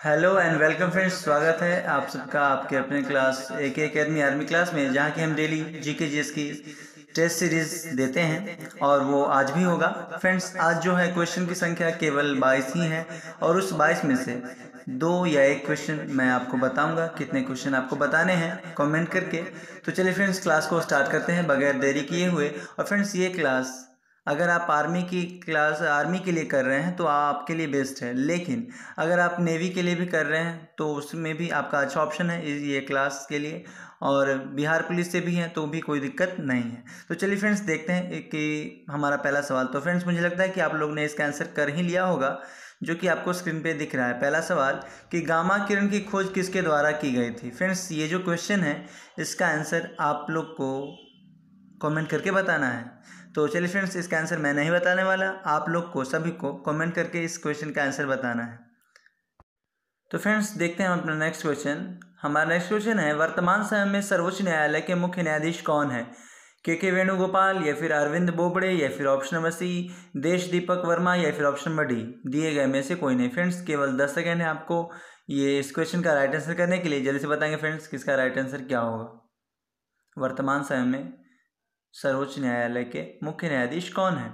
Hello and welcome friends, स्वागत है आप सबका आपके अपने class AK academy army class में, जहाँ की हम डेली GK GS की टेस्ट सीरीज देते हैं और वो आज भी होगा। फ्रेंड्स, आज जो है क्वेश्चन की संख्या केवल 22 ही है और उस 22 में से 2 या 1 क्वेश्चन मैं आपको बताऊंगा। कितने क्वेश्चन आपको बताने हैं कमेंट करके। तो चलिए फ्रेंड्स, क्लास को स्टार्ट करते हैं बगैर देरी किए हुए। और फ्रेंड्स, ये क्लास अगर आप आर्मी के लिए कर रहे हैं तो आपके लिए बेस्ट है, लेकिन अगर आप नेवी के लिए भी कर रहे हैं तो उसमें भी आपका अच्छा ऑप्शन है ये क्लास के लिए, और बिहार पुलिस से भी हैं तो भी कोई दिक्कत नहीं है। तो चलिए फ्रेंड्स, देखते हैं कि हमारा पहला सवाल। तो फ्रेंड्स, मुझे लगता है कि आप लोग ने इसका आंसर कर ही लिया होगा, जो कि आपको स्क्रीन पे दिख रहा है। पहला सवाल कि गामा किरण की खोज किसके द्वारा की गई थी। फ्रेंड्स, ये जो क्वेश्चन है इसका आंसर आप लोग को कमेंट करके बताना है। तो चलिए फ्रेंड्स, इसका आंसर मैं नहीं बताने वाला, आप लोग को सभी को कमेंट करके इस क्वेश्चन का आंसर बताना है। तो फ्रेंड्स, देखते हैं हम अपना नेक्स्ट क्वेश्चन। हमारा नेक्स्ट क्वेश्चन है, वर्तमान समय में सर्वोच्च न्यायालय के मुख्य न्यायाधीश कौन है। के वेणुगोपाल, या फिर अरविंद बोबड़े, या फिर ऑप्शन नंबर सी देश दीपक वर्मा, या फिर ऑप्शन नंबर डी दिए गए में से कोई नहीं। फ्रेंड्स, केवल 10 सेकेंड है आपको ये इस क्वेश्चन का राइट आंसर करने के लिए। जल्दी से बताएंगे फ्रेंड्स किसका राइट आंसर क्या होगा। वर्तमान समय में सर्वोच्च न्यायालय के मुख्य न्यायाधीश कौन है।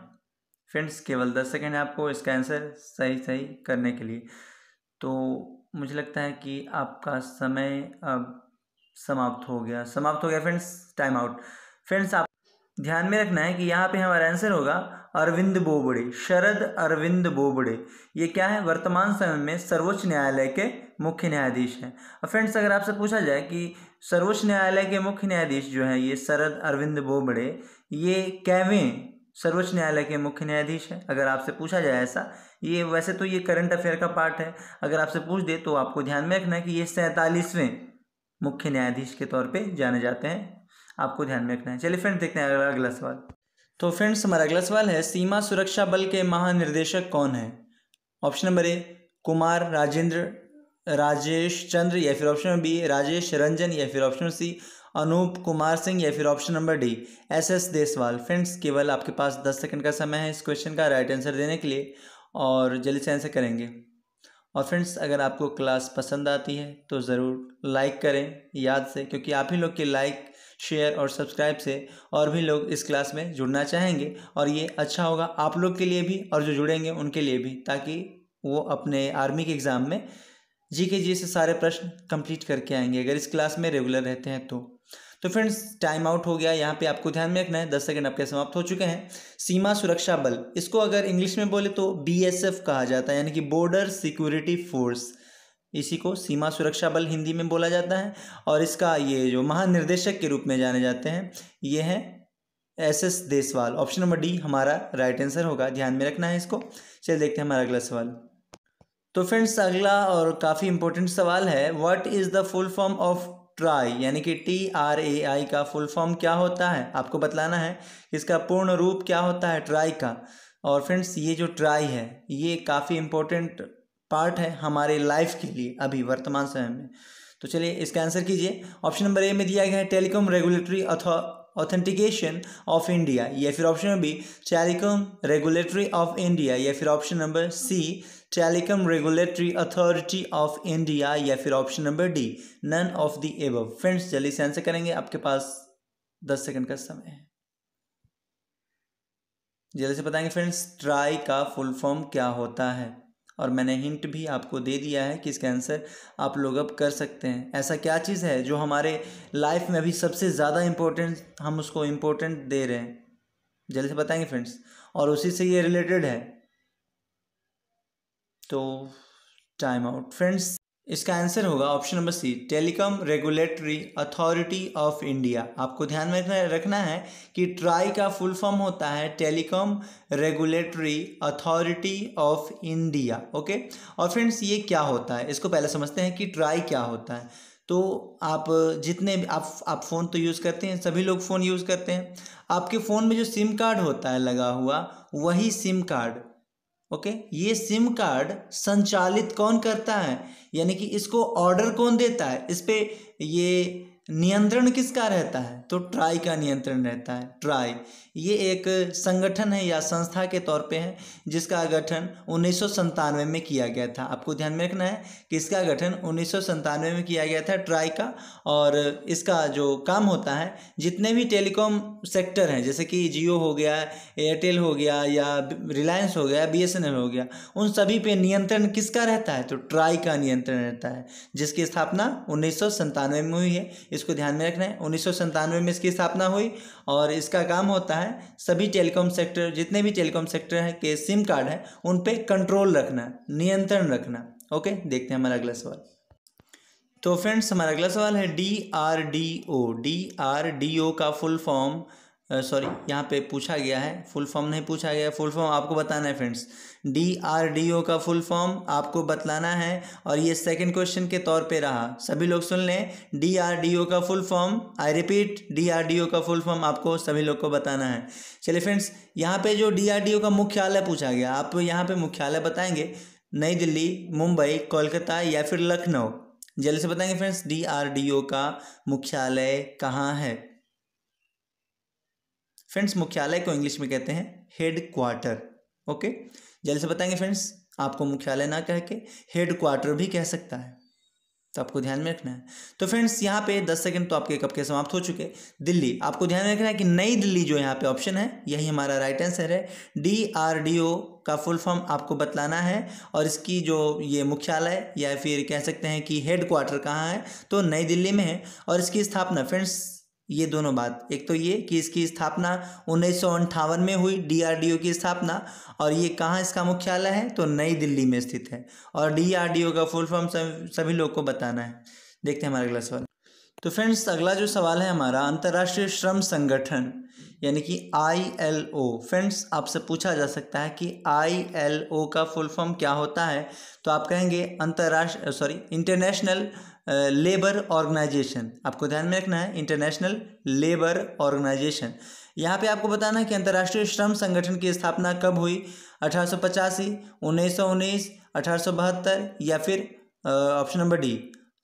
फ्रेंड्स, केवल 10 सेकेंड है आपको इसका आंसर सही करने के लिए। तो मुझे लगता है कि आपका समय अब समाप्त हो गया फ्रेंड्स, टाइम आउट। फ्रेंड्स, आप ध्यान में रखना है कि यहाँ पे हमारा आंसर होगा अरविंद बोबड़े, शरद अरविंद बोबड़े। ये क्या है, वर्तमान समय में सर्वोच्च न्यायालय के मुख्य न्यायाधीश हैं। और फ्रेंड्स, अगर आपसे पूछा जाए कि सर्वोच्च न्यायालय के मुख्य न्यायाधीश जो हैं ये शरद अरविंद बोबड़े, ये कैवें सर्वोच्च न्यायालय के मुख्य न्यायाधीश हैं, अगर आपसे पूछा जाए ऐसा। ये वैसे तो ये करंट अफेयर का पार्ट है, अगर आपसे पूछ दे तो आपको ध्यान में रखना है कि ये 47वें मुख्य न्यायाधीश के तौर पे जाने जाते हैं, आपको ध्यान में रखना है। चलिए फ्रेंड्स, देखते हैं अगला सवाल। तो फ्रेंड्स, हमारा अगला सवाल है, सीमा सुरक्षा बल के महानिर्देशक कौन है। Option number A Kumar Rajendra Rajesh Chandra, या फिर option number B Rajesh Ranjan, या फिर ऑप्शन सी अनूप कुमार सिंह, या फिर option number D SS Deswal. Friends, केवल आपके पास 10 सेकंड का समय है इस क्वेश्चन का राइट आंसर देने के लिए, और जल्दी से आंसर करेंगे। और फ्रेंड्स, अगर आपको क्लास पसंद आती है तो ज़रूर लाइक करें याद से, क्योंकि आप ही लोग के लाइक शेयर और सब्सक्राइब से और भी लोग इस क्लास में जुड़ना चाहेंगे, और ये अच्छा होगा आप लोग के लिए भी और जो जुड़ेंगे उनके लिए भी, ताकि वो अपने आर्मी के एग्ज़ाम में GK जी से सारे प्रश्न कंप्लीट करके आएंगे अगर इस क्लास में रेगुलर रहते हैं तो फ्रेंड्स, टाइम आउट हो गया। यहाँ पे आपको ध्यान में रखना है, 10 सेकंड आपके समाप्त हो चुके हैं। सीमा सुरक्षा बल, इसको अगर इंग्लिश में बोले तो BSF कहा जाता है, यानी कि बॉर्डर सिक्योरिटी फोर्स। इसी को सीमा सुरक्षा बल हिंदी में बोला जाता है, और इसका ये जो महानिर्देशक के रूप में जाने जाते हैं ये है SS Deswal. Option number D हमारा राइट आंसर होगा, ध्यान में रखना है इसको। चलिए देखते हैं हमारा अगला सवाल। तो फ्रेंड्स, अगला और काफ़ी इंपॉर्टेंट सवाल है, what is the full form of try, यानी कि TRAI का फुल फॉर्म क्या होता है। आपको बतलाना है इसका पूर्ण रूप क्या होता है ट्राई का। और फ्रेंड्स, ये जो ट्राई है ये काफ़ी इंपॉर्टेंट पार्ट है हमारे लाइफ के लिए अभी वर्तमान समय में। तो चलिए इसका आंसर कीजिए। ऑप्शन नंबर ए में दिया गया है telecom regulatory authentication of India, या फिर option number B telecom regulatory of India, या फिर option number C telecom regulatory authority of India, या फिर option number D none of the above. Friends, जल्दी से आंसर करेंगे, आपके पास 10 सेकंड का समय है, जल्दी से बताएंगे फ्रेंड्स ट्राई का फुल फॉर्म क्या होता है। और मैंने हिंट भी आपको दे दिया है कि इसका आंसर आप लोग अब कर सकते हैं। ऐसा क्या चीज़ है जो हमारे लाइफ में अभी सबसे ज़्यादा इम्पोर्टेंट, हम उसको इम्पोर्टेंट दे रहे हैं, जल्दी से बताएंगे फ्रेंड्स, और उसी से ये रिलेटेड है। तो टाइम आउट। फ्रेंड्स, इसका आंसर होगा option number C telecom regulatory authority of India. आपको ध्यान में रखना है कि ट्राई का फुल फॉर्म होता है telecom regulatory authority of India. Okay, और फ्रेंड्स, ये क्या होता है इसको पहले समझते हैं कि ट्राई क्या होता है। तो आप जितने भी आप फ़ोन तो यूज़ करते हैं, सभी लोग फ़ोन यूज़ करते हैं। आपके फ़ोन में जो सिम कार्ड होता है लगा हुआ, वही सिम कार्ड, ओके, ये सिम कार्ड संचालित कौन करता है, यानी कि इसको ऑर्डर कौन देता है, इस पे ये नियंत्रण किसका रहता है? तो ट्राई का नियंत्रण रहता है। ट्राई ये एक संगठन है या संस्था के तौर पे है जिसका गठन 1997 में किया गया था। आपको ध्यान में रखना है कि इसका गठन 1997 में किया गया था, ट्राई का। और इसका जो काम होता है, जितने भी टेलीकॉम सेक्टर हैं जैसे कि जियो हो गया, एयरटेल हो गया या रिलायंस हो गया, BSNL हो गया, उन सभी पे नियंत्रण किसका रहता है? तो ट्राई का नियंत्रण रहता है, जिसकी स्थापना 1997 में हुई है। इसको ध्यान में रखना है, 1997 में इसकी स्थापना हुई और इसका काम होता है सभी टेलीकॉम सेक्टर, जितने भी टेलीकॉम सेक्टर हैं के सिम कार्ड है उन पे कंट्रोल रखना, नियंत्रण रखना। ओके, देखते हैं हमारा अगला सवाल। तो फ्रेंड्स हमारा अगला सवाल है DRDO। DRDO का फुल फॉर्म यहाँ पे पूछा गया है, फुल फॉर्म नहीं पूछा गया, फुल फॉर्म आपको बताना है फ्रेंड्स। DRDO का फुल फॉर्म आपको बतलाना है और ये सेकंड क्वेश्चन के तौर पे रहा, सभी लोग सुन लें। DRDO का full form, I repeat, DRDO का फुल फॉर्म आपको सभी लोग को बताना है। चलिए फ्रेंड्स, यहाँ पे जो DRDO का मुख्यालय पूछा गया, आप यहाँ पे मुख्यालय बताएंगे नई दिल्ली, मुंबई, कोलकाता या फिर लखनऊ। जल्दी से बताएंगे फ्रेंड्स, DRDO का मुख्यालय कहाँ है? फ्रेंड्स मुख्यालय को इंग्लिश में कहते हैं हेड क्वार्टर। ओके, जल्दी से बताएंगे फ्रेंड्स, आपको मुख्यालय ना कह के हेड क्वार्टर भी कह सकता है, तो आपको ध्यान में रखना है। तो फ्रेंड्स यहाँ पे 10 सेकंड तो आपके कब के समाप्त हो चुके। दिल्ली, आपको ध्यान में रखना है कि नई दिल्ली जो यहाँ पे ऑप्शन है यही हमारा राइट आंसर है। DRDO का फुल फॉर्म आपको बतलाना है और इसकी जो ये मुख्यालय या फिर कह सकते हैं कि हेड क्वार्टर कहाँ है, तो नई दिल्ली में है। और इसकी स्थापना फ्रेंड्स, ये दोनों बात, एक तो ये कि इसकी स्थापना 1958 में हुई, DRDO की स्थापना, और ये कहाँ इसका मुख्यालय है, तो नई दिल्ली में स्थित है। और DRDO का फुल फॉर्म सभी लोग को बताना है। देखते हैं हमारा अगला सवाल। तो फ्रेंड्स अगला जो सवाल है हमारा, अंतर्राष्ट्रीय श्रम संगठन यानी कि ILO। फ्रेंड्स आपसे पूछा जा सकता है कि ILO का फुल फॉर्म क्या होता है, तो आप कहेंगे इंटरनेशनल लेबर ऑर्गेनाइजेशन। आपको ध्यान में रखना है, इंटरनेशनल लेबर ऑर्गेनाइजेशन। यहाँ पे आपको बताना है कि अंतर्राष्ट्रीय श्रम संगठन की स्थापना कब हुई, 1885, 1919, 1872 या फिर ऑप्शन नंबर डी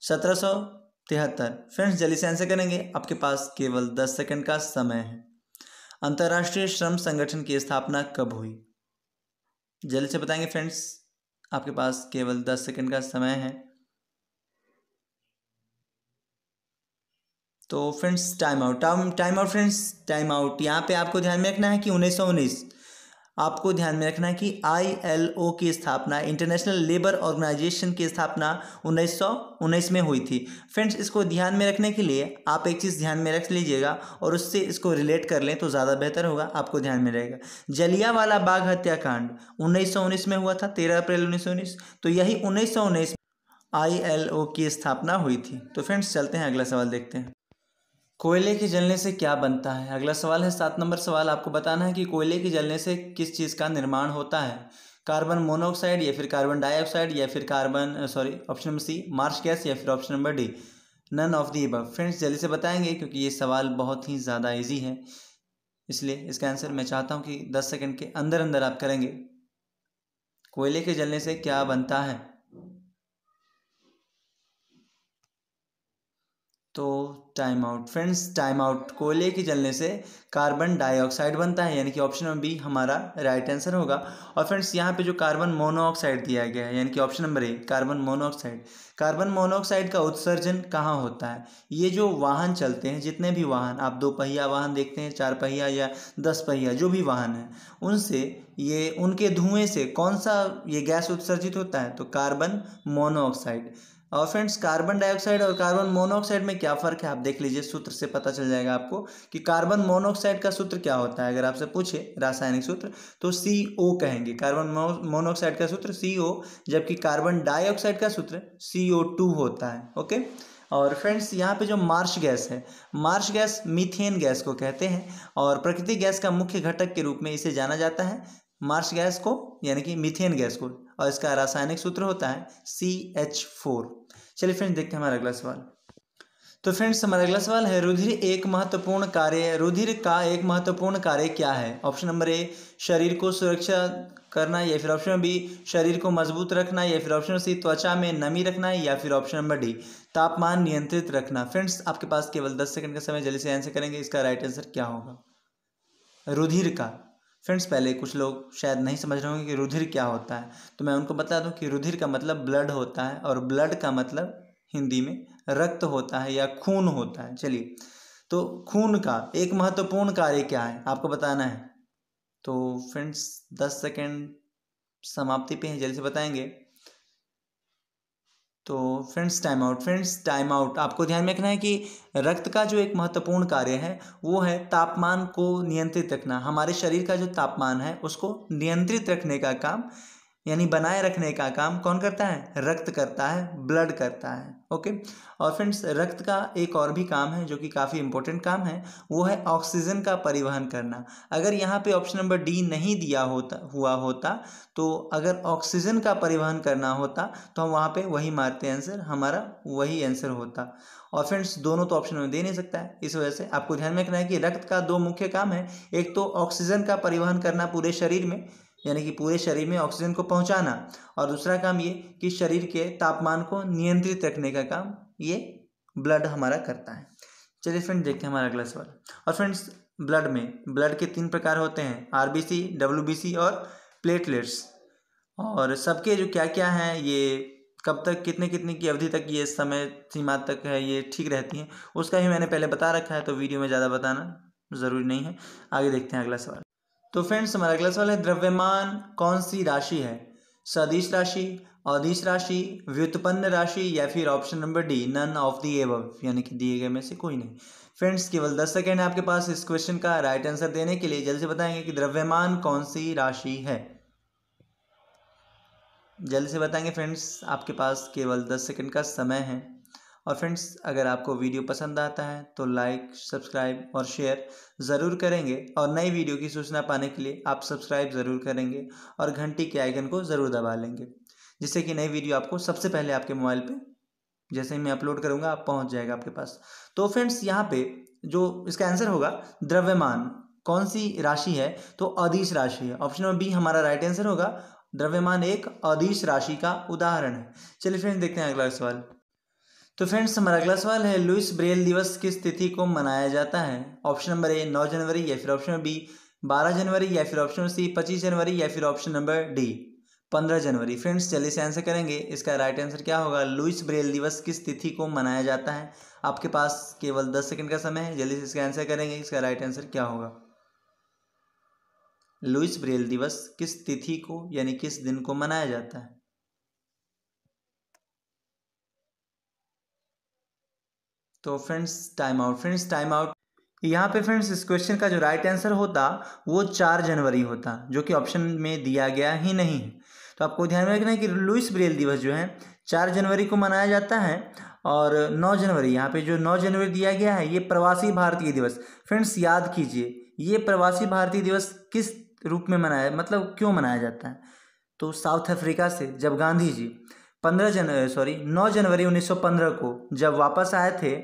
1773। फ्रेंड्स जल्दी से आंसर करेंगे, आपके पास केवल 10 सेकंड का समय है। अंतर्राष्ट्रीय श्रम संगठन की स्थापना कब हुई? जल्दी से बताएंगे फ्रेंड्स, आपके पास केवल 10 सेकंड का समय है। तो friends time out friends, time out. यहाँ पे आपको ध्यान में रखना है कि 1919, आपको ध्यान में रखना है कि ILO की स्थापना, इंटरनेशनल लेबर ऑर्गेनाइजेशन की स्थापना 1919 में हुई थी। फ्रेंड्स इसको ध्यान में रखने के लिए आप एक चीज़ ध्यान में रख लीजिएगा और उससे इसको रिलेट कर लें तो ज़्यादा बेहतर होगा, आपको ध्यान में रहेगा। जलियांवाला बाग हत्याकांड 1919 में हुआ था, 13 अप्रैल 1919, तो यही 1919 ILO की स्थापना हुई थी। तो फ्रेंड्स चलते हैं, अगला सवाल देखते हैं। कोयले के जलने से क्या बनता है? अगला सवाल है 7 नंबर सवाल, आपको बताना है कि कोयले के जलने से किस चीज़ का निर्माण होता है। कार्बन मोनोऑक्साइड या फिर कार्बन डाइऑक्साइड या फिर option number C marsh gas या फिर option number D none of the above. Friends जल्दी से बताएंगे क्योंकि ये सवाल बहुत ही ज़्यादा ईजी है, इसलिए इसका आंसर मैं चाहता हूँ कि 10 सेकंड के अंदर अंदर आप करेंगे। कोयले के जलने से क्या बनता है? तो time out friends, time out. कोयले के जलने से कार्बन डाइऑक्साइड बनता है, यानी कि ऑप्शन नंबर बी हमारा राइट आंसर होगा। और फ्रेंड्स यहाँ पे जो कार्बन मोनोऑक्साइड दिया गया है, यानी कि ऑप्शन नंबर ए कार्बन मोनोऑक्साइड। कार्बन मोनोऑक्साइड का उत्सर्जन कहाँ होता है? ये जो वाहन चलते हैं, जितने भी वाहन आप 2 पहिया वाहन देखते हैं, 4 पहिया या 10 पहिया जो भी वाहन है, उनसे ये उनके धुएं से कौन सा ये गैस उत्सर्जित होता है? तो कार्बन मोनोऑक्साइड। और फ्रेंड्स कार्बन डाइऑक्साइड और कार्बन मोनोऑक्साइड में क्या फ़र्क है आप देख लीजिए, सूत्र से पता चल जाएगा आपको कि कार्बन मोनोऑक्साइड का सूत्र क्या होता है। अगर आपसे पूछे रासायनिक सूत्र तो CO कहेंगे, कार्बन मोनोऑक्साइड का सूत्र CO, जबकि कार्बन डाइऑक्साइड का सूत्र CO2 होता है। ओके, और फ्रेंड्स यहाँ पे जो मार्श गैस है, मार्श गैस मीथेन गैस को कहते हैं और प्राकृतिक गैस का मुख्य घटक के रूप में इसे जाना जाता है, मार्श गैस को यानी कि मीथेन गैस को, और इसका रासायनिक सूत्र होता है CH4। चलिए फ्रेंड्स देखते हैं हमारा अगला सवाल। तो फ्रेंड्स हमारा अगला सवाल है, रुधिर का एक महत्वपूर्ण कार्य क्या है? ऑप्शन नंबर ए, शरीर को सुरक्षा करना, या फिर ऑप्शन बी, शरीर को मजबूत रखना, या फिर ऑप्शन सी, त्वचा में नमी रखना, या फिर ऑप्शन नंबर डी, तापमान नियंत्रित रखना। फ्रेंड्स आपके पास केवल 10 सेकंड का समय, जल्दी से आंसर करेंगे। इसका राइट आंसर क्या होगा? रुधिर का। फ्रेंड्स पहले कुछ लोग शायद नहीं समझ रहे होंगे कि रुधिर क्या होता है, तो मैं उनको बता दूं कि रुधिर का मतलब ब्लड होता है, और ब्लड का मतलब हिंदी में रक्त होता है या खून होता है। चलिए, तो खून का एक महत्वपूर्ण कार्य क्या है आपको बताना है। तो फ्रेंड्स 10 सेकंड समाप्ति पे हैं, जल्दी से बताएंगे। तो फ्रेंड्स टाइम आउट। आपको ध्यान में रखना है कि रक्त का जो एक महत्वपूर्ण कार्य है वो है तापमान को नियंत्रित रखना। हमारे शरीर का जो तापमान है उसको नियंत्रित रखने का काम, यानी बनाए रखने का काम कौन करता है? रक्त करता है, ब्लड करता है। ओके। और फ्रेंड्स रक्त का एक और भी काम है जो कि काफ़ी इंपॉर्टेंट काम है, वो है ऑक्सीजन का परिवहन करना। अगर यहाँ पे ऑप्शन नंबर डी नहीं दिया होता तो अगर ऑक्सीजन का परिवहन करना होता तो हम वहाँ पे वही मारते आंसर, हमारा वही आंसर होता। और फ्रेंड्स दोनों तो ऑप्शन में दे नहीं सकता है, इस वजह से आपको ध्यान में रखना है कि रक्त का दो मुख्य काम है। एक तो ऑक्सीजन का परिवहन करना पूरे शरीर में, यानी कि पूरे शरीर में ऑक्सीजन को पहुंचाना, और दूसरा काम ये कि शरीर के तापमान को नियंत्रित रखने का काम ये ब्लड हमारा करता है। चलिए फ्रेंड्स देखते हैं हमारा अगला सवाल। और फ्रेंड्स ब्लड के 3 प्रकार होते हैं, आरबीसी, डब्ल्यूबीसी और प्लेटलेट्स। और सबके जो क्या क्या हैं, ये कब तक कितने कितने की अवधि तक ये समय सीमा तक है ये ठीक रहती हैं, उसका भी मैंने पहले बता रखा है, तो वीडियो में ज़्यादा बताना ज़रूरी नहीं है। आगे देखते हैं अगला सवाल। तो फ्रेंड्स हमारा अगला सवाल है, द्रव्यमान कौन सी राशि है? सदिश राशि, अदिश राशि, व्युत्पन्न राशि, या फिर option number D, none of the above, यानी कि दिए गए में से कोई नहीं। फ्रेंड्स केवल 10 सेकेंड है आपके पास इस क्वेश्चन का राइट आंसर देने के लिए। जल्दी से बताएंगे कि द्रव्यमान कौन सी राशि है। जल्दी से बताएंगे फ्रेंड्स, आपके पास केवल 10 सेकेंड का समय है। और फ्रेंड्स अगर आपको वीडियो पसंद आता है तो लाइक, सब्सक्राइब और शेयर ज़रूर करेंगे, और नई वीडियो की सूचना पाने के लिए आप सब्सक्राइब ज़रूर करेंगे और घंटी के आइकन को ज़रूर दबा लेंगे, जिससे कि नई वीडियो आपको सबसे पहले आपके मोबाइल पे जैसे ही मैं अपलोड करूँगा आप पहुँच जाएगा आपके पास। तो फ्रेंड्स यहाँ पे जो इसका आंसर होगा, द्रव्यमान कौन सी राशि है? तो अदिश राशि है। ऑप्शन नंबर बी हमारा राइट आंसर होगा। द्रव्यमान एक अदिश राशि का उदाहरण है। चलिए फ्रेंड्स देखते हैं अगला सवाल। तो फ्रेंड्स हमारा अगला सवाल है, लुईस ब्रेल दिवस किस तिथि को मनाया जाता है? ऑप्शन नंबर ए 9 जनवरी, या फिर ऑप्शन बी 12 जनवरी, या फिर ऑप्शन सी 25 जनवरी, या फिर ऑप्शन नंबर डी 15 जनवरी। फ्रेंड्स जल्दी से आंसर करेंगे, इसका राइट आंसर क्या होगा? लुईस ब्रेल दिवस किस तिथि को मनाया जाता है? आपके पास केवल 10 सेकंड का समय है, जल्दी से इसका आंसर करेंगे। इसका राइट आंसर क्या होगा? लुईस ब्रेल दिवस किस तिथि को यानी किस दिन को मनाया जाता है? तो फ्रेंड्स टाइम आउट। यहाँ पे फ्रेंड्स इस क्वेश्चन का जो राइट आंसर होता वो 4 जनवरी होता, जो कि ऑप्शन में दिया गया ही नहीं है। तो आपको ध्यान में रखना है कि लुईस ब्रेल दिवस जो है 4 जनवरी को मनाया जाता है, और 9 जनवरी यहाँ पे जो 9 जनवरी दिया गया है ये प्रवासी भारतीय दिवस। फ्रेंड्स याद कीजिए, ये प्रवासी भारतीय दिवस किस रूप में मनाया, मतलब क्यों मनाया जाता है? तो साउथ अफ्रीका से जब गांधी जी 9 जनवरी 1915 को जब वापस आए थे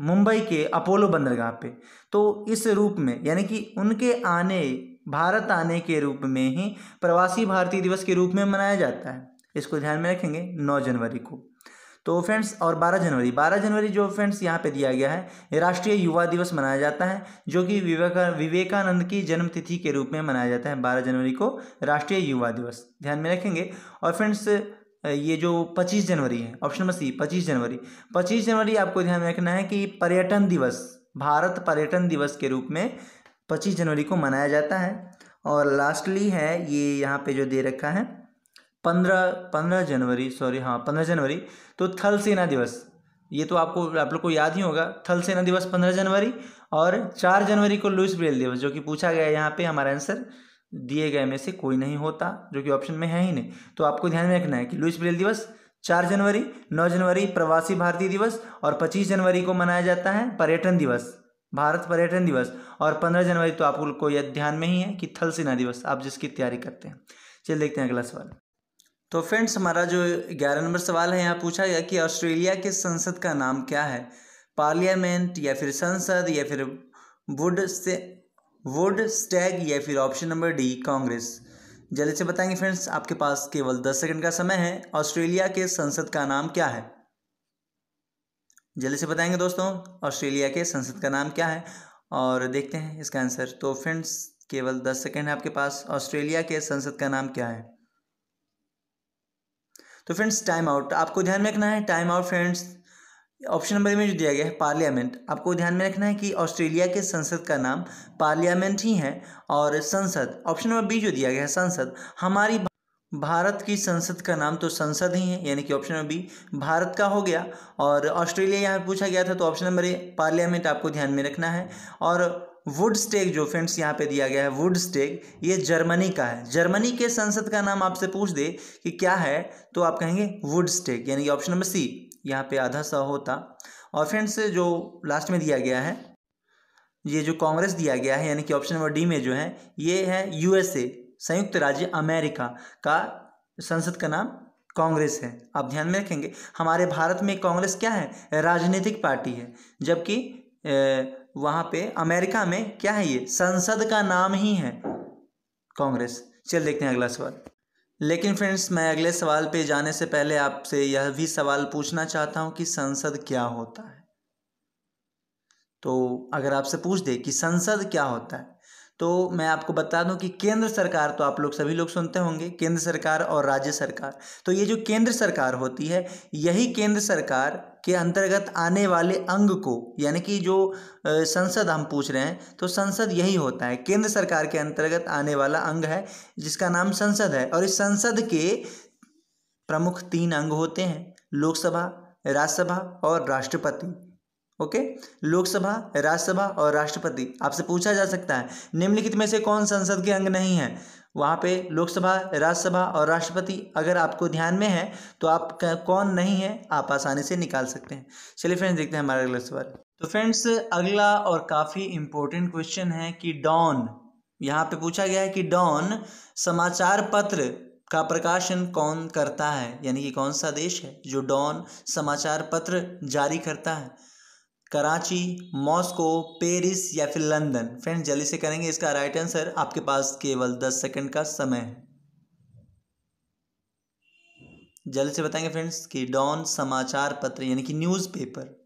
मुंबई के अपोलो बंदरगाह पे, तो इस रूप में यानी कि उनके भारत आने के रूप में ही प्रवासी भारतीय दिवस के रूप में मनाया जाता है। इसको ध्यान में रखेंगे 9 जनवरी को। तो फ्रेंड्स और 12 जनवरी जो फ्रेंड्स यहाँ पे दिया गया है राष्ट्रीय युवा दिवस मनाया जाता है, जो कि विवेकानंद की जन्म तिथि के रूप में मनाया जाता है। 12 जनवरी को राष्ट्रीय युवा दिवस ध्यान में रखेंगे। और फ्रेंड्स ये जो 25 जनवरी है, ऑप्शन नंबर सी 25 जनवरी आपको ध्यान में रखना है कि पर्यटन दिवस, भारत पर्यटन दिवस के रूप में 25 जनवरी को मनाया जाता है। और लास्टली है ये यहाँ पे जो दे रखा है 15 जनवरी तो थल सेना दिवस, ये तो आप लोग को याद ही होगा। थल सेना दिवस 15 जनवरी, और 4 जनवरी को लुईस ब्रेल दिवस, जो कि पूछा गया यहाँ पे हमारा आंसर दिए गए में से कोई नहीं होता, जो कि ऑप्शन में है ही नहीं। तो आपको ध्यान में रखना है कि लुईस ब्रेल दिवस 4 जनवरी, 9 जनवरी प्रवासी भारतीय दिवस, और 25 जनवरी को मनाया जाता है पर्यटन दिवस, भारत पर्यटन दिवस, और 15 जनवरी तो आपको यह ध्यान में ही है कि थल सेना दिवस, आप जिसकी तैयारी करते हैं। चलिए देखते हैं अगला सवाल। तो फ्रेंड्स हमारा जो 11 नंबर सवाल है यहाँ पूछा गया कि ऑस्ट्रेलिया के संसद का नाम क्या है, पार्लियामेंट या फिर संसद या फिर वुड स्टैग या फिर ऑप्शन नंबर डी कांग्रेस। जल्दी से बताएंगे फ्रेंड्स, आपके पास केवल 10 सेकंड का समय है। ऑस्ट्रेलिया के संसद का नाम क्या है, जल्दी से बताएंगे दोस्तों, ऑस्ट्रेलिया के संसद का नाम क्या है और देखते हैं इसका आंसर। तो फ्रेंड्स केवल 10 सेकंड है आपके पास। ऑस्ट्रेलिया के संसद का नाम क्या है? तो फ्रेंड्स टाइम आउट, आपको ध्यान में रखना है time out friends. Option number में जो दिया गया है पार्लियामेंट, आपको ध्यान में रखना है कि ऑस्ट्रेलिया के संसद का नाम पार्लियामेंट ही है और संसद ऑप्शन नंबर बी जो दिया गया है संसद, हमारी भारत की संसद का नाम तो संसद ही है, यानी कि ऑप्शन नंबर बी भारत का हो गया। और ऑस्ट्रेलिया यहाँ पूछा गया था तो ऑप्शन नंबर ए पार्लियामेंट आपको ध्यान में रखना है। और वुड स्टेग जो फ्रेंड्स यहाँ पे दिया गया है वुड स्टेग, ये जर्मनी का है। जर्मनी के संसद का नाम आपसे पूछ दे कि क्या है तो आप कहेंगे वुड स्टेग, यानी कि ऑप्शन नंबर सी यहाँ पे आधा सा होता। और फ्रेंड्स जो लास्ट में दिया गया है ये जो कांग्रेस दिया गया है, यानी कि ऑप्शन नंबर डी में जो है ये है यूएसए, संयुक्त राज्य अमेरिका का संसद का नाम कांग्रेस है। आप ध्यान में रखेंगे हमारे भारत में कांग्रेस क्या है, राजनीतिक पार्टी है, जबकि वहाँ पे अमेरिका में क्या है, ये संसद का नाम ही है कांग्रेस। चल देखते हैं अगला सवाल। लेकिन फ्रेंड्स मैं अगले सवाल पे जाने से पहले आपसे यह भी सवाल पूछना चाहता हूँ कि संसद क्या होता है। तो अगर आपसे पूछ दे कि संसद क्या होता है तो मैं आपको बता दूं कि केंद्र सरकार, तो आप लोग सभी लोग सुनते होंगे केंद्र सरकार और राज्य सरकार, तो ये जो केंद्र सरकार होती है यही केंद्र सरकार के अंतर्गत आने वाले अंग को, यानी कि जो संसद हम पूछ रहे हैं तो संसद यही होता है, केंद्र सरकार के अंतर्गत आने वाला अंग है जिसका नाम संसद है। और इस संसद के प्रमुख 3 अंग होते हैं, लोकसभा, राज्यसभा और राष्ट्रपति। ओके, लोकसभा, राज्यसभा और राष्ट्रपति। आपसे पूछा जा सकता है निम्नलिखित में से कौन संसद के अंग नहीं है, वहाँ पे लोकसभा, राज्यसभा और राष्ट्रपति अगर आपको ध्यान में है तो आप कौन नहीं है आप आसानी से निकाल सकते हैं। चलिए फ्रेंड्स देखते हैं हमारा अगला सवाल। तो फ्रेंड्स अगला और काफ़ी इम्पोर्टेंट क्वेश्चन है कि डॉन, यहाँ पे पूछा गया है कि डॉन समाचार पत्र का प्रकाशन कौन करता है, यानी कि कौन सा देश है जो डॉन समाचार पत्र जारी करता है, कराची, मॉस्को, पेरिस या फिर लंदन। फ्रेंड्स जल्दी से करेंगे इसका राइट आंसर, आपके पास केवल 10 सेकंड का समय है। जल्दी से बताएंगे फ्रेंड्स कि डॉन समाचार पत्र यानी कि न्यूज़पेपर,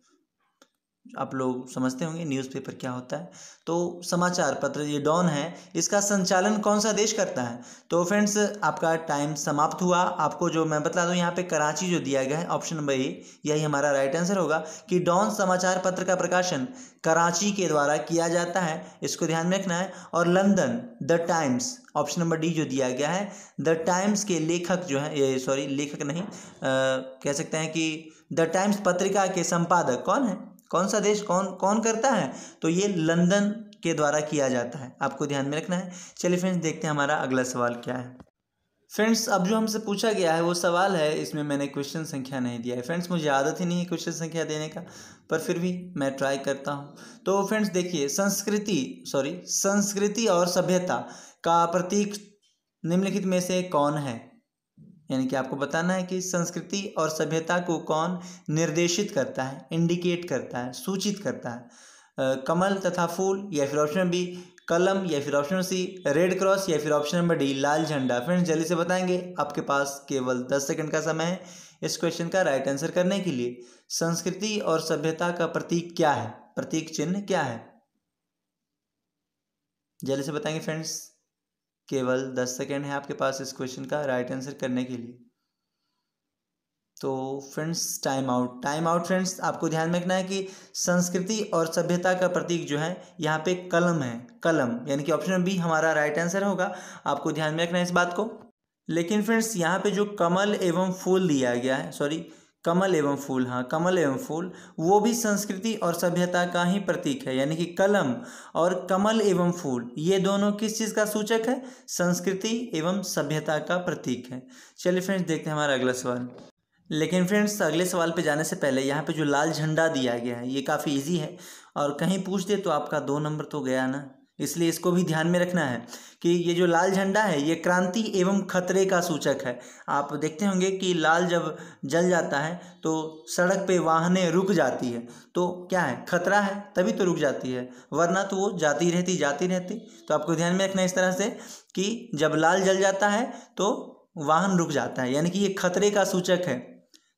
आप लोग समझते होंगे न्यूज़पेपर क्या होता है, तो समाचार पत्र ये डॉन है, इसका संचालन कौन सा देश करता है। तो फ्रेंड्स आपका टाइम समाप्त हुआ। आपको जो मैं बता दूं यहाँ पे कराची जो दिया गया है ऑप्शन नंबर ए यही हमारा राइट आंसर होगा कि डॉन समाचार पत्र का प्रकाशन कराची के द्वारा किया जाता है, इसको ध्यान में रखना है। और London the times option number D जो दिया गया है, द टाइम्स के लेखक जो है, ये सॉरी लेखक नहीं कह सकते हैं कि द टाइम्स पत्रिका के संपादक कौन है, कौन सा देश कौन करता है, तो ये लंदन के द्वारा किया जाता है, आपको ध्यान में रखना है। चलिए फ्रेंड्स देखते हैं हमारा अगला सवाल क्या है। फ्रेंड्स अब जो हमसे पूछा गया है वो सवाल है, इसमें मैंने क्वेश्चन संख्या नहीं दिया है। फ्रेंड्स मुझे आदत ही नहीं है क्वेश्चन संख्या देने का, पर फिर भी मैं ट्राई करता हूँ। तो फ्रेंड्स देखिए संस्कृति और सभ्यता का प्रतीक निम्नलिखित में से कौन है, यानी कि आपको बताना है कि संस्कृति और सभ्यता को कौन निर्देशित करता है, इंडिकेट करता है, सूचित करता है। कमल तथा फूल या फिर ऑप्शन बी कलम या फिर ऑप्शन सी रेड क्रॉस या फिर ऑप्शन नंबर डी लाल झंडा। फ्रेंड्स जल्दी से बताएंगे, आपके पास केवल 10 सेकंड का समय है इस क्वेश्चन का राइट आंसर करने के लिए। संस्कृति और सभ्यता का प्रतीक क्या है, प्रतीक चिन्ह क्या है, जल्दी से बताएंगे फ्रेंड्स, केवल 10 सेकेंड है आपके पास इस क्वेश्चन का राइट आंसर करने के लिए। तो फ्रेंड्स टाइम आउट फ्रेंड्स, आपको ध्यान में रखना है कि संस्कृति और सभ्यता का प्रतीक जो है यहाँ पे कलम है, कलम, यानी कि ऑप्शन बी हमारा राइट आंसर होगा, आपको ध्यान में रखना है इस बात को। लेकिन फ्रेंड्स यहाँ पे जो कमल एवं फूल दिया गया है, सॉरी कमल एवं फूल, हाँ कमल एवं फूल, वो भी संस्कृति और सभ्यता का ही प्रतीक है, यानी कि कलम और कमल एवं फूल ये दोनों किस चीज़ का सूचक है, संस्कृति एवं सभ्यता का प्रतीक है। चलिए फ्रेंड्स देखते हैं हमारा अगला सवाल। लेकिन फ्रेंड्स अगले सवाल पे जाने से पहले यहाँ पे जो लाल झंडा दिया गया है ये काफ़ी इजी है, और कहीं पूछ दे तो आपका 2 नंबर तो गया ना, इसलिए इसको भी ध्यान में रखना है कि ये जो लाल झंडा है ये क्रांति एवं खतरे का सूचक है। आप देखते होंगे कि लाल जब जल जाता है तो सड़क पे वाहनें रुक जाती है, तो क्या है, खतरा है तभी तो रुक जाती है, वरना तो वो जाती रहती। तो आपको ध्यान में रखना इस तरह से कि जब लाल जल जाता है तो वाहन रुक जाता है, यानी कि ये खतरे का सूचक है।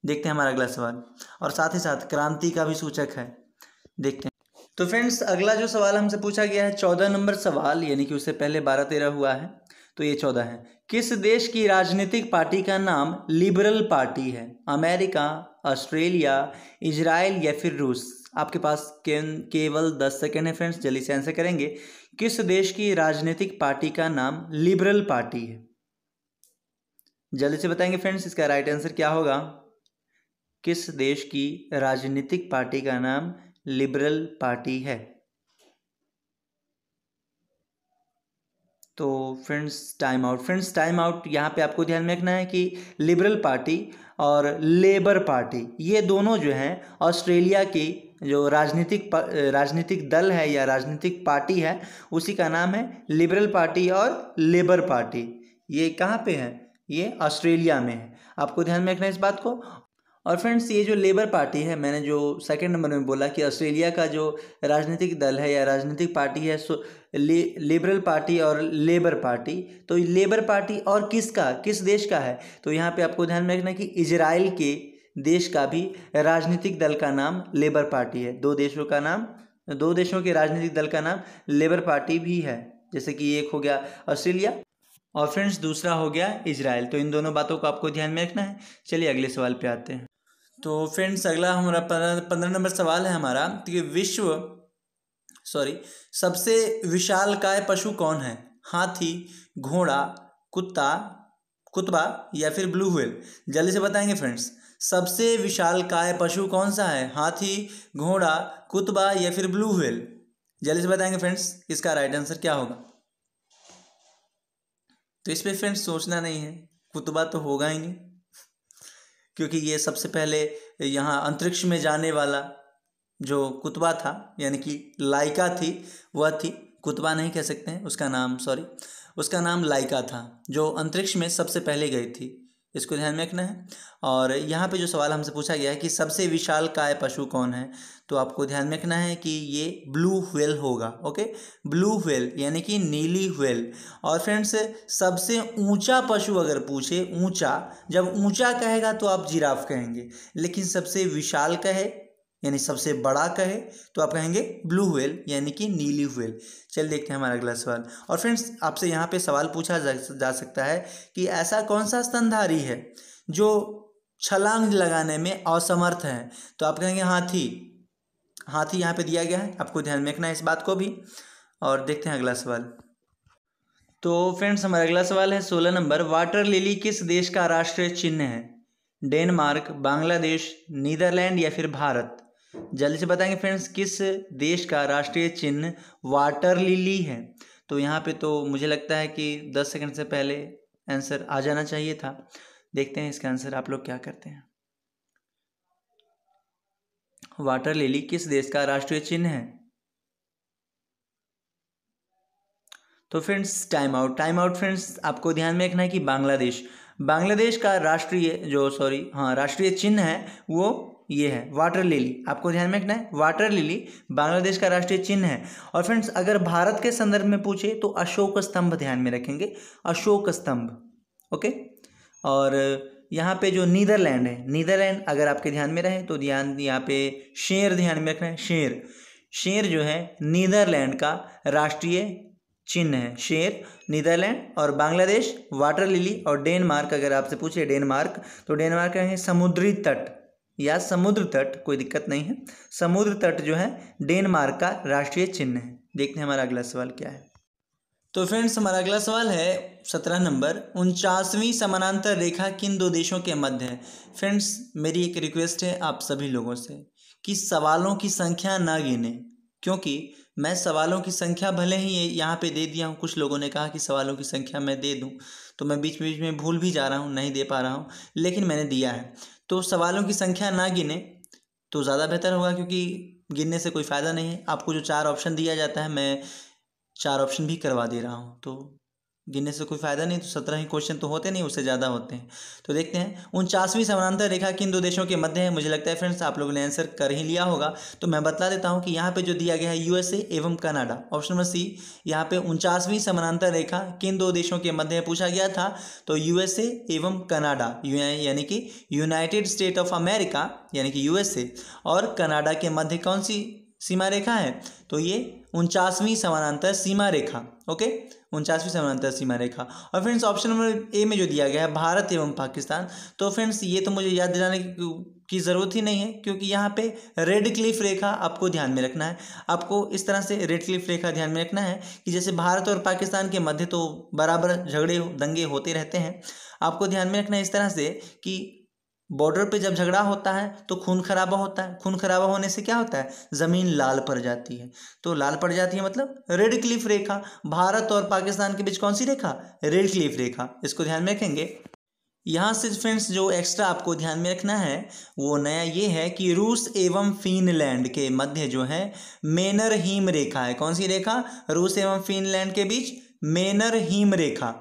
देखते हैं हमारा अगला सवाल, और साथ ही साथ क्रांति का भी सूचक है। देखते हैं। तो फ्रेंड्स अगला जो सवाल हमसे पूछा गया है 14 नंबर सवाल, यानी कि उससे पहले 12-13 हुआ है, तो ये 14 है। किस देश की राजनीतिक पार्टी का नाम लिबरल पार्टी है? अमेरिका, ऑस्ट्रेलिया, इजराइल या फिर रूस? आपके पास केवल 10 सेकेंड है फ्रेंड्स, जल्दी से आंसर करेंगे। किस देश की राजनीतिक पार्टी का नाम लिबरल पार्टी है? जल्दी से बताएंगे फ्रेंड्स, इसका राइट आंसर क्या होगा? किस देश की राजनीतिक पार्टी का नाम लिबरल पार्टी है? तो फ्रेंड्स टाइम आउट। यहाँ पे आपको ध्यान में रखना है कि लिबरल पार्टी और लेबर पार्टी ये दोनों जो हैं ऑस्ट्रेलिया की जो राजनीतिक दल है या राजनीतिक पार्टी है उसी का नाम है लिबरल पार्टी और लेबर पार्टी। ये कहाँ पे है? ये ऑस्ट्रेलिया में है, आपको ध्यान में रखना है इस बात को। और फ्रेंड्स ये जो लेबर पार्टी है, मैंने जो सेकंड नंबर में बोला कि ऑस्ट्रेलिया का जो राजनीतिक दल है या राजनीतिक पार्टी है सो लिबरल पार्टी और लेबर पार्टी, तो लेबर पार्टी और किस देश का है? तो यहाँ पे आपको ध्यान में रखना कि इजराइल के देश का भी राजनीतिक दल का नाम लेबर पार्टी है। दो देशों के राजनीतिक दल का नाम लेबर पार्टी भी है, जैसे कि एक हो गया ऑस्ट्रेलिया और फ्रेंड्स दूसरा हो गया इजराइल। तो इन दोनों बातों को आपको ध्यान में रखना है। चलिए अगले सवाल पे आते हैं। तो फ्रेंड्स अगला हमारा 15 नंबर सवाल है हमारा कि सबसे विशालकाय पशु कौन है? हाथी, घोड़ा, कुत्ता या फिर ब्लू व्हेल? जल्दी से बताएंगे फ्रेंड्स, सबसे विशालकाय पशु कौन सा है? हाथी, घोड़ा, कुत्ता या फिर ब्लू व्हेल? जल्दी से बताएंगे फ्रेंड्स, इसका राइट आंसर क्या होगा? तो इस पर फ्रेंड्स सोचना नहीं है, कुत्ता तो होगा ही नहीं, क्योंकि ये सबसे पहले यहाँ अंतरिक्ष में जाने वाला जो कुत्ता था यानी कि लाइका थी, वह थी, कुत्ता नहीं कह सकते हैं, उसका नाम लाइका था जो अंतरिक्ष में सबसे पहले गई थी। इसको ध्यान में रखना है। और यहाँ पे जो सवाल हमसे पूछा गया है कि सबसे विशालकाय पशु कौन है, तो आपको ध्यान में रखना है कि ये ब्लू व्हेल होगा। ओके, ब्लू व्हेल यानी कि नीली व्हेल। और फ्रेंड्स सबसे ऊंचा पशु अगर पूछे, जब ऊंचा कहेगा तो आप जिराफ कहेंगे, लेकिन सबसे विशाल कहे यानी सबसे बड़ा कहे तो आप कहेंगे ब्लू व्हेल यानी कि नीली व्हेल। चल देखते हैं हमारा अगला सवाल। और फ्रेंड्स आपसे यहाँ पे सवाल पूछा जा सकता है कि ऐसा कौन सा स्तनधारी है जो छलांग लगाने में असमर्थ है? तो आप कहेंगे हाथी यहाँ पे दिया गया है, आपको ध्यान में रखना है इस बात को भी। और देखते हैं अगला सवाल। तो फ्रेंड्स हमारा अगला सवाल है 16 नंबर, वाटर लिली किस देश का राष्ट्रीय चिन्ह है? डेनमार्क, बांग्लादेश, नीदरलैंड या फिर भारत? जल्दी से बताएंगे फ्रेंड्स, किस देश का राष्ट्रीय चिन्ह वाटर लिली है? तो यहाँ पे तो मुझे लगता है कि 10 सेकंड से पहले आंसर आ जाना चाहिए था। देखते हैं इसका आंसर आप लोग क्या करते हैं। वाटर लिली किस देश का राष्ट्रीय चिन्ह है? तो फ्रेंड्स टाइम आउट फ्रेंड्स, आपको ध्यान में रखना है कि बांग्लादेश का राष्ट्रीय चिन्ह है वो ये है वाटर लिली। आपको ध्यान में रखना है वाटर लिली बांग्लादेश का राष्ट्रीय चिन्ह है। और फ्रेंड्स अगर भारत के संदर्भ में पूछे तो अशोक स्तंभ ध्यान में रखेंगे, अशोक स्तंभ। ओके, और यहाँ पे जो नीदरलैंड अगर आपके ध्यान में रहे तो यहाँ पे शेर ध्यान में रखना है। शेर जो है नीदरलैंड का राष्ट्रीय चिन्ह है, शेर नीदरलैंड। और बांग्लादेश वाटर लिली। और डेनमार्क अगर आपसे पूछे तो डेनमार्क है समुद्री तट या समुद्र तट, कोई दिक्कत नहीं है, समुद्र तट जो है डेनमार्क का राष्ट्रीय चिन्ह है। देखते हैं हमारा अगला सवाल क्या है। तो फ्रेंड्स हमारा अगला सवाल है 17 नंबर, 49वीं समानांतर रेखा किन दो देशों के मध्य है? फ्रेंड्स मेरी एक रिक्वेस्ट है आप सभी लोगों से कि सवालों की संख्या ना गिने, क्योंकि मैं सवालों की संख्या भले ही यहाँ पे दे दिया हूँ, कुछ लोगों ने कहा कि सवालों की संख्या मैं दे दूँ, तो मैं बीच बीच में भूल भी जा रहा हूँ, नहीं दे पा रहा हूँ, लेकिन मैंने दिया है। तो सवालों की संख्या ना गिने तो ज़्यादा बेहतर होगा, क्योंकि गिनने से कोई फ़ायदा नहीं है। आपको जो 4 ऑप्शन दिया जाता है मैं 4 ऑप्शन भी करवा दे रहा हूँ, तो गिनने से कोई फायदा नहीं, तो 17 ही क्वेश्चन तो होते नहीं, उससे ज़्यादा होते हैं। तो देखते हैं 49वीं समानांतर रेखा किन 2 देशों के मध्य है। मुझे लगता है फ्रेंड्स आप लोगों ने आंसर कर ही लिया होगा, तो मैं बता देता हूं कि यहाँ पे जो दिया गया है यूएसए एवं कनाडा, ऑप्शन नंबर सी। यहाँ पे 49वीं समानांतर रेखा किन 2 देशों के मध्य है पूछा गया था, तो यूएसए एवं कनाडा, यानी कि यूनाइटेड स्टेट ऑफ अमेरिका यानी कि यूएसए और कनाडा के मध्य कौन सी सीमा रेखा है, तो ये 49वीं समानांतर सीमा रेखा। ओके, 49वीं समानांतर सीमा रेखा। और फ्रेंड्स ऑप्शन नंबर ए में जो दिया गया है भारत एवं पाकिस्तान, तो फ्रेंड्स ये तो मुझे याद दिलाने की ज़रूरत ही नहीं है, क्योंकि यहाँ पे रेड क्लिफ रेखा आपको ध्यान में रखना है। आपको इस तरह से रेड क्लिफ रेखा ध्यान में रखना है कि जैसे भारत और पाकिस्तान के मध्य तो बराबर झगड़े दंगे होते रहते हैं, आपको ध्यान में रखना है इस तरह से कि बॉर्डर पे जब झगड़ा होता है तो खून खराबा होता है, खून खराबा होने से क्या होता है, ज़मीन लाल पड़ जाती है। तो लाल पड़ जाती है मतलब रेड क्लिफ रेखा, भारत और पाकिस्तान के बीच कौन सी रेखा, रेड क्लिफ रेखा, इसको ध्यान में रखेंगे। यहाँ से फ्रेंड्स जो एक्स्ट्रा आपको ध्यान में रखना है वो नया ये है कि रूस एवं फिनलैंड के मध्य जो है मेनर हीम रेखा है। कौन सी रेखा, रूस एवं फिनलैंड के बीच मेनर हीम रेखा,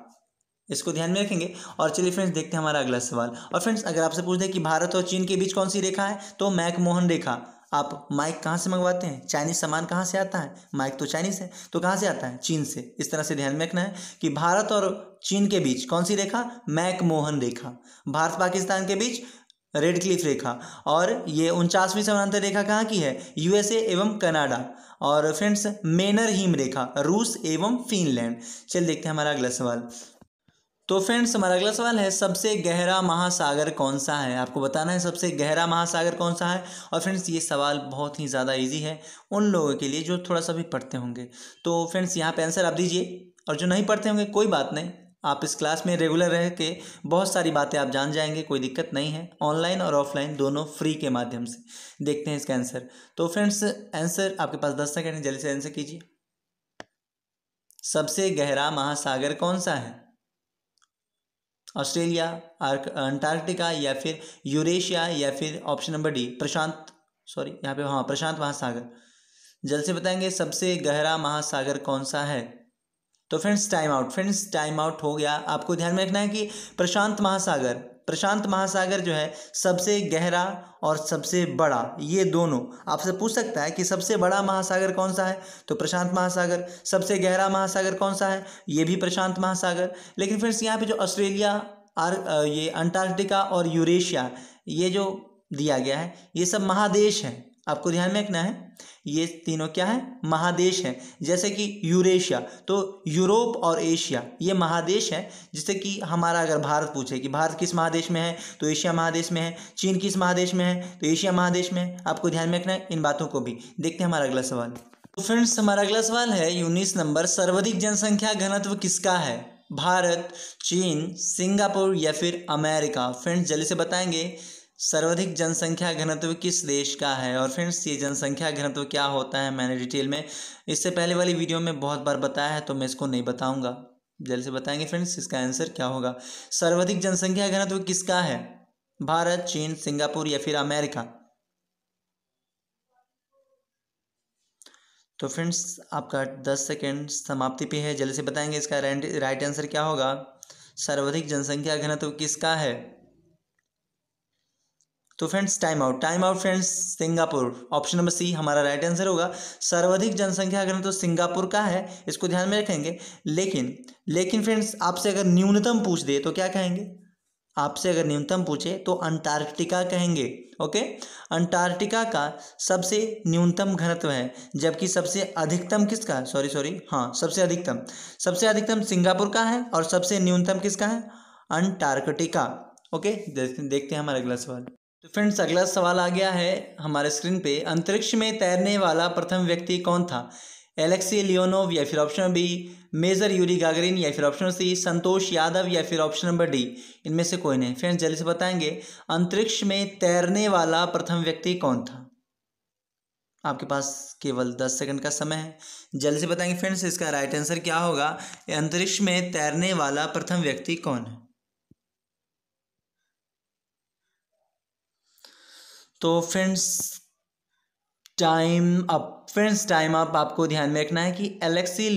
इसको ध्यान में रखेंगे। और चलिए फ्रेंड्स देखते हैं हमारा अगला सवाल। और फ्रेंड्स अगर आपसे पूछ दे कि भारत और चीन के बीच कौन सी रेखा है, तो मैकमोहन रेखा। आप माइक कहाँ से मंगवाते हैं, चाइनीज सामान कहाँ से आता है, माइक तो चाइनीज है, तो कहाँ से आता है, चीन से। इस तरह से ध्यान में रखना है कि भारत और चीन के बीच कौन सी रेखा, मैकमोहन रेखा। भारत पाकिस्तान के बीच रेड क्लिफ रेखा। और ये 49वीं समानांतर रेखा कहाँ की है, यूएसए एवं कनाडा। और फ्रेंड्स मेनर हीम रेखा रूस एवं फिनलैंड। चल देखते हैं हमारा अगला सवाल। तो फ्रेंड्स हमारा अगला सवाल है सबसे गहरा महासागर कौन सा है। आपको बताना है सबसे गहरा महासागर कौन सा है। और फ्रेंड्स ये सवाल बहुत ही ज़्यादा इजी है उन लोगों के लिए जो थोड़ा सा भी पढ़ते होंगे। तो फ्रेंड्स यहाँ पे आंसर आप दीजिए, और जो नहीं पढ़ते होंगे कोई बात नहीं, आप इस क्लास में रेगुलर रह के बहुत सारी बातें आप जान जाएंगे, कोई दिक्कत नहीं है। ऑनलाइन और ऑफलाइन दोनों फ्री के माध्यम से। देखते हैं इसका आंसर। तो फ्रेंड्स आंसर आपके पास 10 सेकेंड है, जल्दी से आंसर कीजिए। सबसे गहरा महासागर कौन सा है, ऑस्ट्रेलिया, अंटार्कटिका या फिर यूरेशिया या फिर ऑप्शन नंबर डी प्रशांत, सॉरी यहाँ पे हाँ प्रशांत महासागर। जल्द से बताएंगे सबसे गहरा महासागर कौन सा है। तो friends time out, friends time out हो गया। आपको ध्यान में रखना है कि प्रशांत महासागर, प्रशांत महासागर जो है सबसे गहरा और सबसे बड़ा, ये दोनों आपसे पूछ सकता है कि सबसे बड़ा महासागर कौन सा है, तो प्रशांत महासागर। सबसे गहरा महासागर कौन सा है, ये भी प्रशांत महासागर। लेकिन फ्रेंड्स यहाँ पे जो ऑस्ट्रेलिया ये अंटार्कटिका और यूरेशिया ये जो दिया गया है ये सब महादेश हैं। आपको ध्यान में रखना है ये तीनों क्या है, महादेश हैं। जैसे कि यूरेशिया तो यूरोप और एशिया ये महादेश है। जैसे कि हमारा अगर भारत पूछे कि भारत किस महादेश में है, तो एशिया महादेश में है। चीन किस महादेश में है, तो एशिया महादेश में है। आपको ध्यान में रखना है इन बातों को भी। देखते हैं हमारा अगला सवाल। तो फ्रेंड्स हमारा अगला सवाल है 19 नंबर, सर्वाधिक जनसंख्या घनत्व किसका है, भारत, चीन, सिंगापुर या फिर अमेरिका। फ्रेंड्स जल्दी से बताएंगे सर्वाधिक जनसंख्या घनत्व किस देश का है। और फ्रेंड्स ये जनसंख्या घनत्व क्या होता है मैंने डिटेल में इससे पहले वाली वीडियो में बहुत बार बताया है, तो मैं इसको नहीं बताऊंगा। जल्दी से बताएंगे फ्रेंड्स इसका आंसर क्या होगा। सर्वाधिक जनसंख्या घनत्व किसका है, भारत, चीन, सिंगापुर या फिर अमेरिका। तो फ्रेंड्स आपका 10 सेकेंड समाप्ति पे है, जल्दी से बताएंगे इसका राइट आंसर क्या होगा। सर्वाधिक जनसंख्या घनत्व किसका है। तो friends time out, time out friends, Singapore, option number C हमारा राइट आंसर होगा। सर्वाधिक जनसंख्या घनत्व तो सिंगापुर का है, इसको ध्यान में रखेंगे। लेकिन फ्रेंड्स आपसे अगर न्यूनतम पूछ दे तो क्या कहेंगे, आपसे अगर न्यूनतम पूछे तो अंटार्कटिका कहेंगे। ओके, अंटार्कटिका का सबसे न्यूनतम घनत्व है, जबकि सबसे अधिकतम किसका, सबसे अधिकतम सिंगापुर का है और सबसे न्यूनतम किसका है, अंटार्कटिका। ओके, देखते हैं हमारा अगला सवाल। तो फ्रेंड्स अगला सवाल आ गया है हमारे स्क्रीन पे, अंतरिक्ष में तैरने वाला प्रथम व्यक्ति कौन था, एलेक्सी लियोनोव या फिर option B major Yuri Gagarin या फिर ऑप्शन सी संतोष यादव या फिर ऑप्शन नंबर डी इनमें से कोई नहीं। फ्रेंड्स जल्दी से बताएंगे अंतरिक्ष में तैरने वाला प्रथम व्यक्ति कौन था। आपके पास केवल 10 सेकंड का समय है, जल्दी से बताएंगे फ्रेंड्स इसका राइट आंसर क्या होगा। अंतरिक्ष में तैरने वाला प्रथम व्यक्ति कौन है। तो friends time up friends, time up. आपको ध्यान में रखना है कि एलेक्सी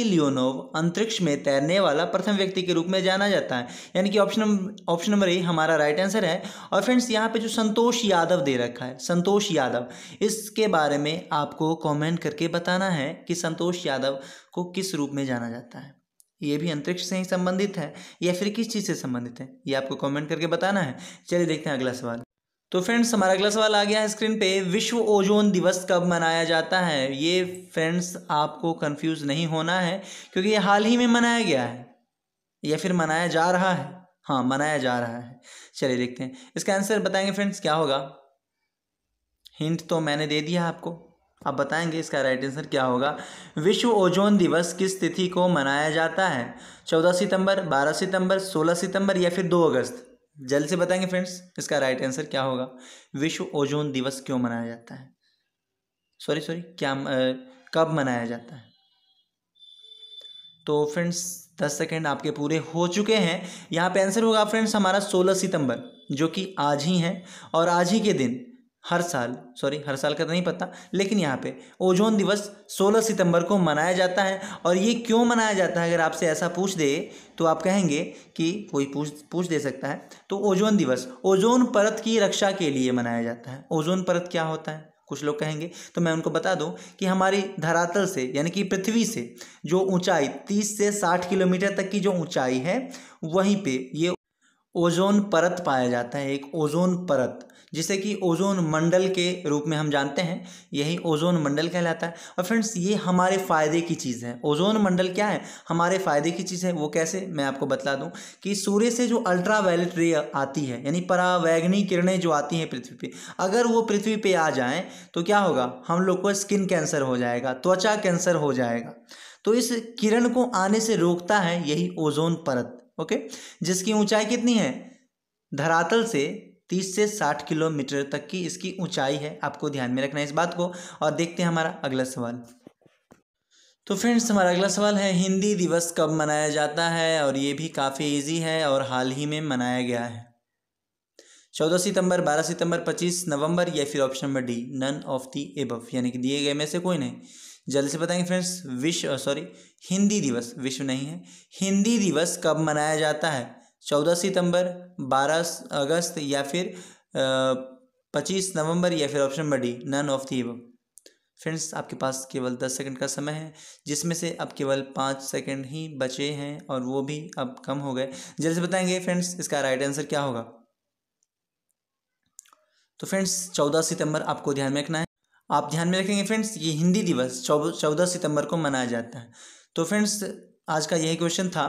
लियोनोव अंतरिक्ष में तैरने वाला प्रथम व्यक्ति के रूप में जाना जाता है, यानी कि ऑप्शन नंबर ए हमारा राइट आंसर है। और फ्रेंड्स यहाँ पे जो संतोष यादव दे रखा है, संतोष यादव, इसके बारे में आपको कमेंट करके बताना है कि संतोष यादव को किस रूप में जाना जाता है। ये भी अंतरिक्ष से ही संबंधित है या फिर किस चीज़ से संबंधित है, ये आपको कमेंट करके बताना है। चलिए देखते हैं अगला सवाल। तो फ्रेंड्स हमारा अगला सवाल आ गया है स्क्रीन पे। विश्व ओजोन दिवस कब मनाया जाता है? ये फ्रेंड्स आपको कंफ्यूज नहीं होना है क्योंकि ये हाल ही में मनाया गया है या फिर मनाया जा रहा है। हाँ, मनाया जा रहा है। चलिए देखते हैं इसका आंसर बताएंगे फ्रेंड्स क्या होगा। हिंट तो मैंने दे दिया आपको, आप बताएंगे इसका राइट आंसर क्या होगा। विश्व ओजोन दिवस किस तिथि को मनाया जाता है? 14 सितंबर, 12 सितंबर, 16 सितंबर या फिर 2 अगस्त? जल्द से बताएंगे फ्रेंड्स इसका राइट आंसर क्या होगा। विश्व ओजोन दिवस क्यों मनाया जाता है, सॉरी क्या कब मनाया जाता है? तो फ्रेंड्स 10 सेकेंड आपके पूरे हो चुके हैं। यहाँ पे आंसर होगा फ्रेंड्स हमारा 16 सितंबर, जो कि आज ही है। और आज ही के दिन हर साल का तो नहीं पता, लेकिन यहाँ पे ओजोन दिवस 16 सितंबर को मनाया जाता है। और ये क्यों मनाया जाता है, अगर आपसे ऐसा पूछ दे तो आप कहेंगे कि कोई पूछ दे सकता है। तो ओजोन दिवस ओजोन परत की रक्षा के लिए मनाया जाता है। ओजोन परत क्या होता है कुछ लोग कहेंगे, तो मैं उनको बता दूं कि हमारी धरातल से यानी कि पृथ्वी से जो ऊंचाई 30 से 60 किलोमीटर तक की जो ऊंचाई है, वहीं पे ये ओजोन परत पाया जाता है। एक ओजोन परत जिसे कि ओजोन मंडल के रूप में हम जानते हैं, यही ओजोन मंडल कहलाता है। और फ्रेंड्स ये हमारे फ़ायदे की चीज़ है। ओजोन मंडल क्या है, हमारे फ़ायदे की चीज़ है। वो कैसे, मैं आपको बतला दूं कि सूर्य से जो अल्ट्रा वायलेट रे आती है, यानी परावैंगनी किरणें जो आती हैं पृथ्वी पे, अगर वो पृथ्वी पे आ जाएं तो क्या होगा, हम लोग को स्किन कैंसर हो जाएगा, त्वचा कैंसर हो जाएगा। तो इस किरण को आने से रोकता है यही ओजोन परत, ओके, जिसकी ऊंचाई कितनी है, धरातल से 30 से 60 किलोमीटर तक की इसकी ऊंचाई है। आपको ध्यान में रखना है इस बात को। और देखते हैं हमारा अगला सवाल। तो फ्रेंड्स हमारा अगला सवाल है हिंदी दिवस कब मनाया जाता है? और ये भी काफ़ी इजी है और हाल ही में मनाया गया है। 14 सितंबर, 12 सितंबर, 25 नवंबर या फिर option number D none of the above, यानी कि दिए गए में से कोई नहीं। जल्दी से बताएंगे फ्रेंड्स। हिंदी दिवस, विश्व नहीं है, हिंदी दिवस कब मनाया जाता है? 14 सितंबर, 12 अगस्त या फिर 25 नवंबर या फिर option number D none of the above. Friends आपके पास केवल 10 सेकंड का समय है, जिसमें से अब केवल 5 सेकंड ही बचे हैं और वो भी अब कम हो गए। जल्दी से बताएंगे फ्रेंड्स इसका राइट आंसर क्या होगा। तो फ्रेंड्स 14 सितंबर आपको ध्यान में रखना है। आप ध्यान में रखेंगे फ्रेंड्स, ये हिंदी दिवस 14 सितंबर को मनाया जाता है। तो फ्रेंड्स आज का यही क्वेश्चन था।